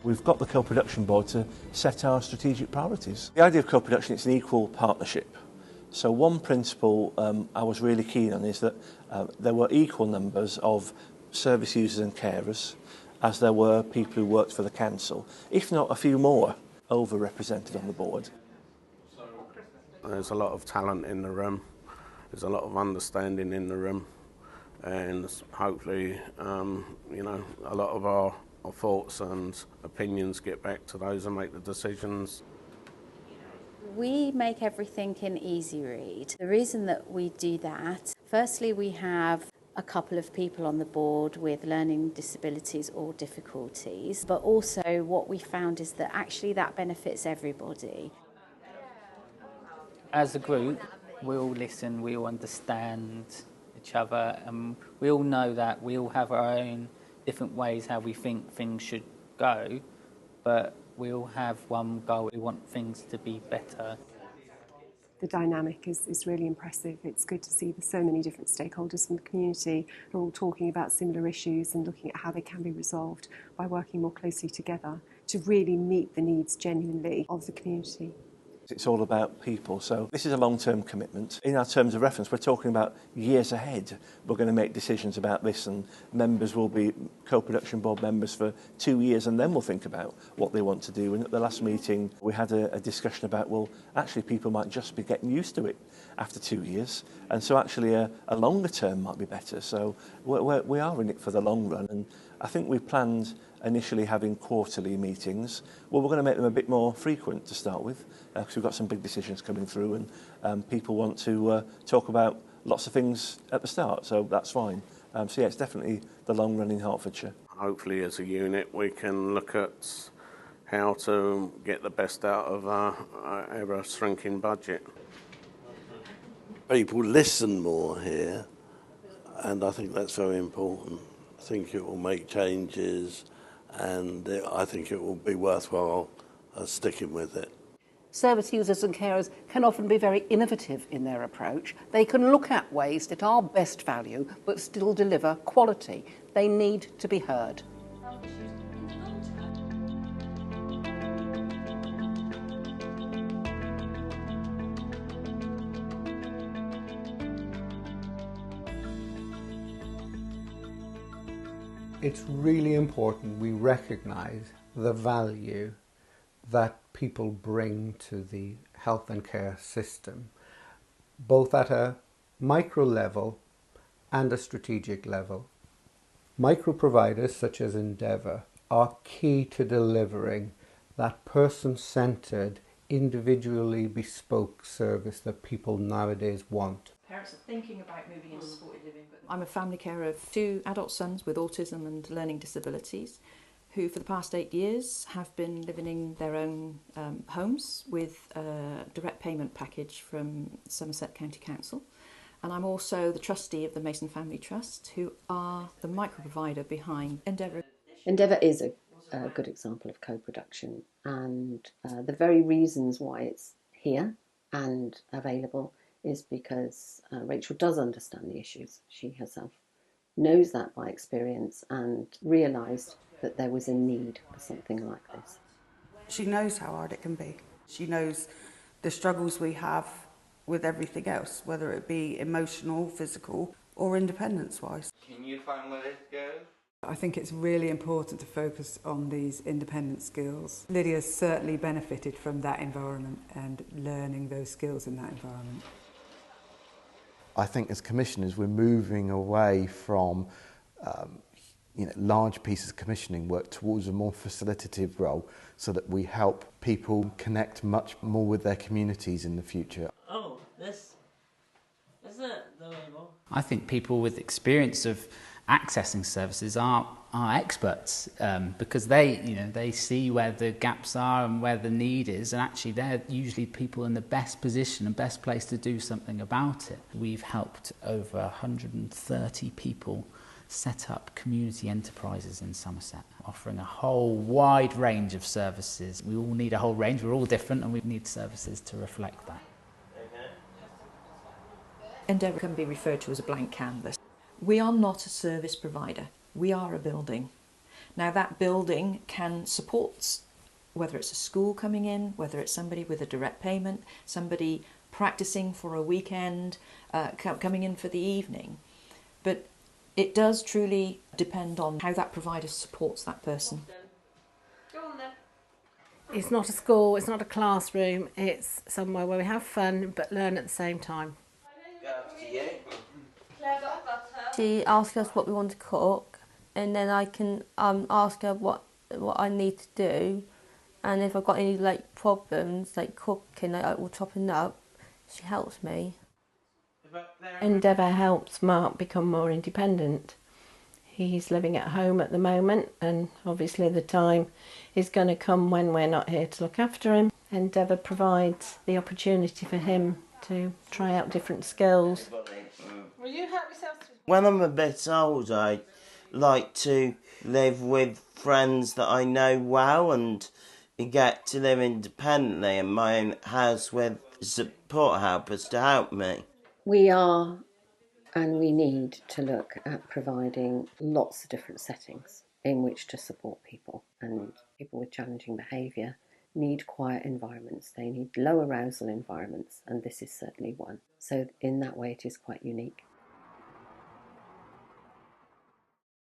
we've got the co-production board to set our strategic priorities. The idea of co-production, it's an equal partnership. So one principle I was really keen on is that there were equal numbers of service users and carers as there were people who worked for the council, if not a few more overrepresented on the board. There's a lot of talent in the room, there's a lot of understanding in the room, and hopefully a lot of our thoughts and opinions get back to those and make the decisions. We make everything in easy read. The reason that we do that, firstly we have a couple of people on the board with learning disabilities or difficulties, but also what we found is that actually that benefits everybody. As a group, we all listen, we all understand each other, and we all know that we all have our own different ways how we think things should go, but we all have one goal. We want things to be better. The dynamic is really impressive. It's good to see so many different stakeholders from the community who are all talking about similar issues and looking at how they can be resolved by working more closely together to really meet the needs genuinely of the community. It's all about people, so this is a long-term commitment. In our terms of reference, we're talking about years ahead. We're going to make decisions about this, and members will be co-production board members for 2 years, and then we'll think about what they want to do. And at the last meeting, we had a discussion about, well, actually people might just be getting used to it after 2 years, and so actually a longer term might be better. So we are in it for the long run, and I think we planned initially having quarterly meetings. Well, we're going to make them a bit more frequent to start with, because we've got some big decisions coming through, and people want to talk about lots of things at the start, so that's fine. So yeah, it's definitely the long run in Hertfordshire. Hopefully as a unit we can look at how to get the best out of our ever-shrinking budget. People listen more here, and I think that's very important. I think it will make changes, and I think it will be worthwhile sticking with it. Service users and carers can often be very innovative in their approach. They can look at ways that are best value but still deliver quality. They need to be heard. It's really important we recognise the value that people bring to the health and care system, both at a micro level and a strategic level. Micro providers such as Endeavour are key to delivering that person-centred, individually bespoke service that people nowadays want. Parents are thinking about moving into supported living. But I'm a family carer of 2 adult sons with autism and learning disabilities, who for the past 8 years have been living in their own homes with a direct payment package from Somerset County Council. And I'm also the trustee of the Mason Family Trust, who are the micro provider behind Endeavour. Endeavour is a good example of co-production, and the very reasons why it's here and available is because Rachel does understand the issues. She herself knows that by experience and realised that there was a need for something like this. She knows how hard it can be. She knows the struggles we have with everything else, whether it be emotional, physical or independence-wise. Can you find where this goes? I think it's really important to focus on these independent skills. Lydia's certainly benefited from that environment and learning those skills in that environment. I think as commissioners we're moving away from large pieces of commissioning work towards a more facilitative role, so that we help people connect much more with their communities in the future. Oh, this isn't it the label? I think people with experience of accessing services are experts, because they see where the gaps are and where the need is, and actually they're usually people in the best position and best place to do something about it. We've helped over 130 people set up community enterprises in Somerset, offering a whole wide range of services. We all need a whole range, we're all different, and we need services to reflect that. Endeavour can be referred to as a blank canvas. We are not a service provider, we are a building. Now that building can support, whether it's a school coming in, whether it's somebody with a direct payment, somebody practicing for a weekend, coming in for the evening. But it does truly depend on how that provider supports that person. Go on then. It's not a school, it's not a classroom, it's somewhere where we have fun but learn at the same time. She asks us what we want to cook, and then I can ask her what I need to do, and if I've got any problems like cooking or chopping up, she helps me. Endeavour helps Mark become more independent. He's living at home at the moment, and obviously the time is going to come when we're not here to look after him. Endeavour provides the opportunity for him to try out different skills. Will you help yourself? When I'm a bit older, I like to live with friends that I know well and get to live independently in my own house with support helpers to help me. We are and we need to look at providing lots of different settings in which to support people. And people with challenging behaviour need quiet environments. They need low arousal environments, and this is certainly one. So in that way it is quite unique.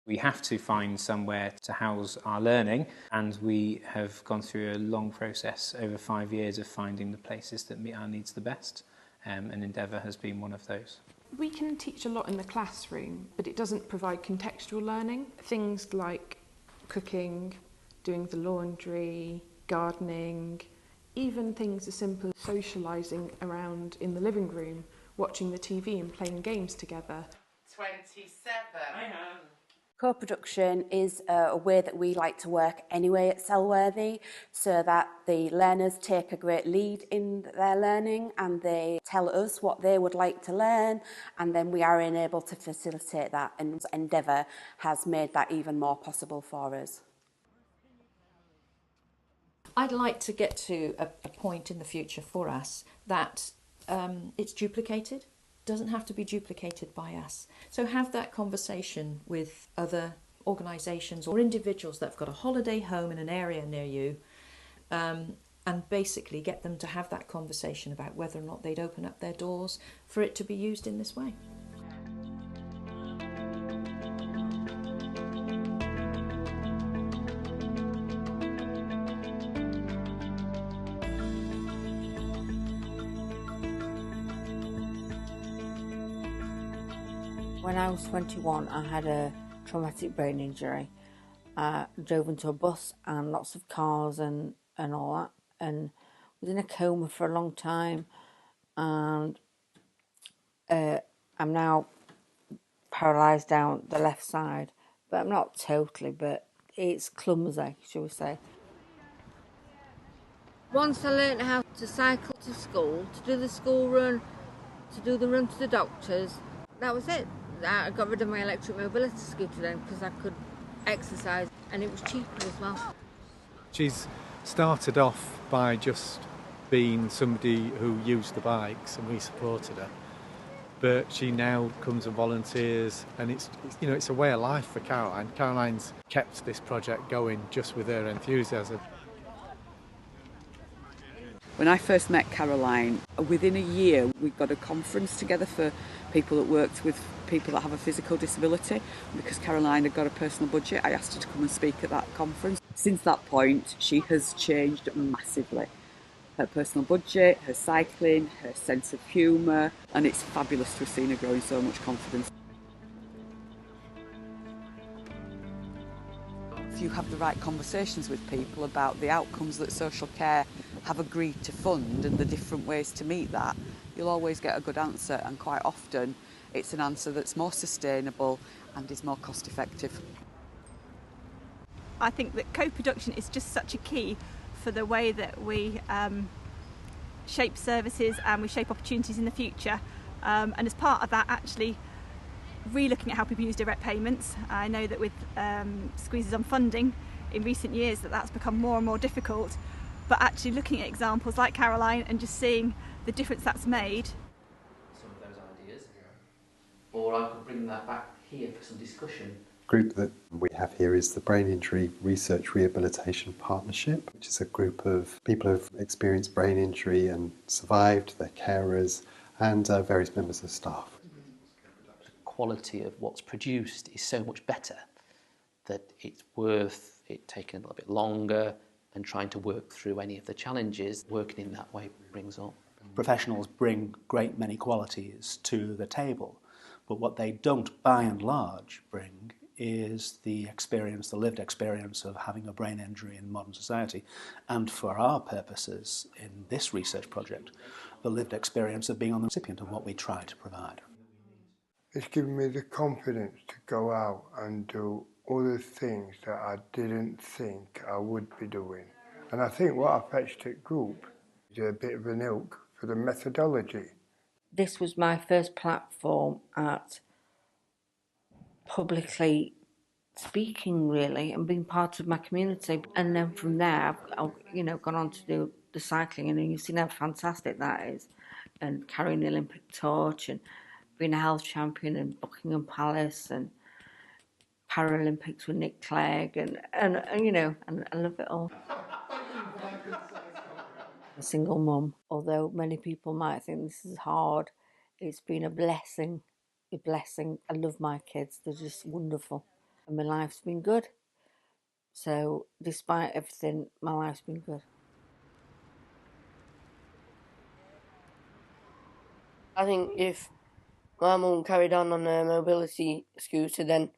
We have to find somewhere to house our learning, and we have gone through a long process over 5 years of finding the places that meet our needs the best, and Endeavour has been one of those. We can teach a lot in the classroom, but it doesn't provide contextual learning. Things like cooking, doing the laundry, gardening, even things as simple as socialising around in the living room, watching the TV and playing games together. 27. I have. Co-production is a way that we like to work anyway at Selworthy, so that the learners take a great lead in their learning and they tell us what they would like to learn, and then we are able to facilitate that, and Endeavour has made that even more possible for us. I'd like to get to a point in the future for us that it's duplicated. Doesn't have to be duplicated by us. So have that conversation with other organisations or individuals that have got a holiday home in an area near you, and basically get them to have that conversation about whether or not they'd open up their doors for it to be used in this way. When I was 21, I had a traumatic brain injury. I drove into a bus and lots of cars and all that, and was in a coma for a long time, and I'm now paralysed down the left side, but I'm not totally, but it's clumsy, shall we say. Once I learned how to cycle to school, to do the school run, to do the run to the doctors, that was it. I got rid of my electric mobility scooter then because I could exercise, and it was cheaper as well. She's started off by just being somebody who used the bikes, and we supported her. But she now comes and volunteers, and it's a way of life for Caroline. Caroline's kept this project going just with her enthusiasm. When I first met Caroline, within a year we got a conference together for people that worked with people that have a physical disability. Because Caroline had got a personal budget, I asked her to come and speak at that conference. Since that point, she has changed massively. Her personal budget, her cycling, her sense of humour, and it's fabulous to have seen her grow in so much confidence. If you have the right conversations with people about the outcomes that social care have agreed to fund and the different ways to meet that, you'll always get a good answer, and quite often it's an answer that's more sustainable and is more cost effective. I think that co-production is just such a key for the way that we shape services and we shape opportunities in the future, and as part of that, actually re-looking at how people use direct payments. I know that with squeezes on funding in recent years that's become more and more difficult, but actually looking at examples like Caroline and just seeing the difference that's made. Some of those ideas, or I could bring that back here for some discussion. group that we have here is the Brain Injury Research Rehabilitation Partnership, which is a group of people who've experienced brain injury and survived, their carers, and various members of staff. The quality of what's produced is so much better that it's worth it taking a little bit longer and trying to work through any of the challenges. Working in that way brings up. Professionals bring great many qualities to the table, but what they don't, by and large, bring is the experience, the lived experience of having a brain injury in modern society, and for our purposes in this research project, the lived experience of being on the recipient of what we try to provide. It's given me the confidence to go out and do other things that I didn't think I would be doing. And I think what I fetched at group is a bit of an ilk for the methodology. This was my first platform at publicly speaking, really, and being part of my community. And then from there, I've gone on to do the cycling, and you've seen how fantastic that is, and carrying the Olympic torch, and being a health champion in Buckingham Palace, and Paralympics with Nick Clegg, and I love it all. A single mum, although many people might think this is hard, it's been a blessing. I love my kids, they're just wonderful, and my life's been good. So despite everything, my life's been good. I think if my mum carried on a mobility scooter, then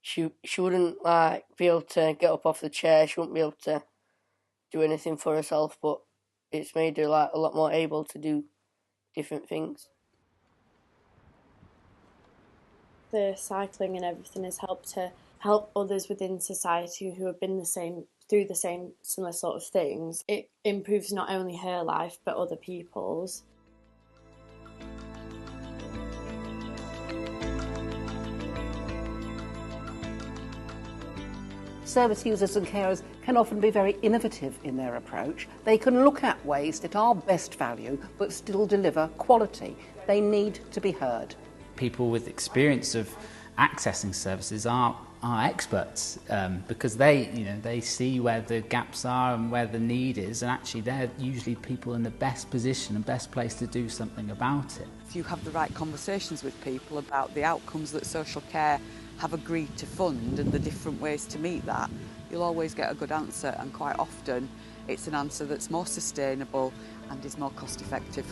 she wouldn't be able to get up off the chair, she wouldn't be able to do anything for herself, but it's made her a lot more able to do different things. The cycling and everything has helped to help others within society who have been through the same similar sort of things. It improves not only her life but other people's. Service users and carers can often be very innovative in their approach. They can look at ways that are best value but still deliver quality. They need to be heard. People with experience of accessing services are experts because they see where the gaps are and where the need is, and actually they're usually people in the best position and best place to do something about it. If you have the right conversations with people about the outcomes that social care have agreed to fund and the different ways to meet that, you'll always get a good answer, and quite often it's an answer that's more sustainable and is more cost effective.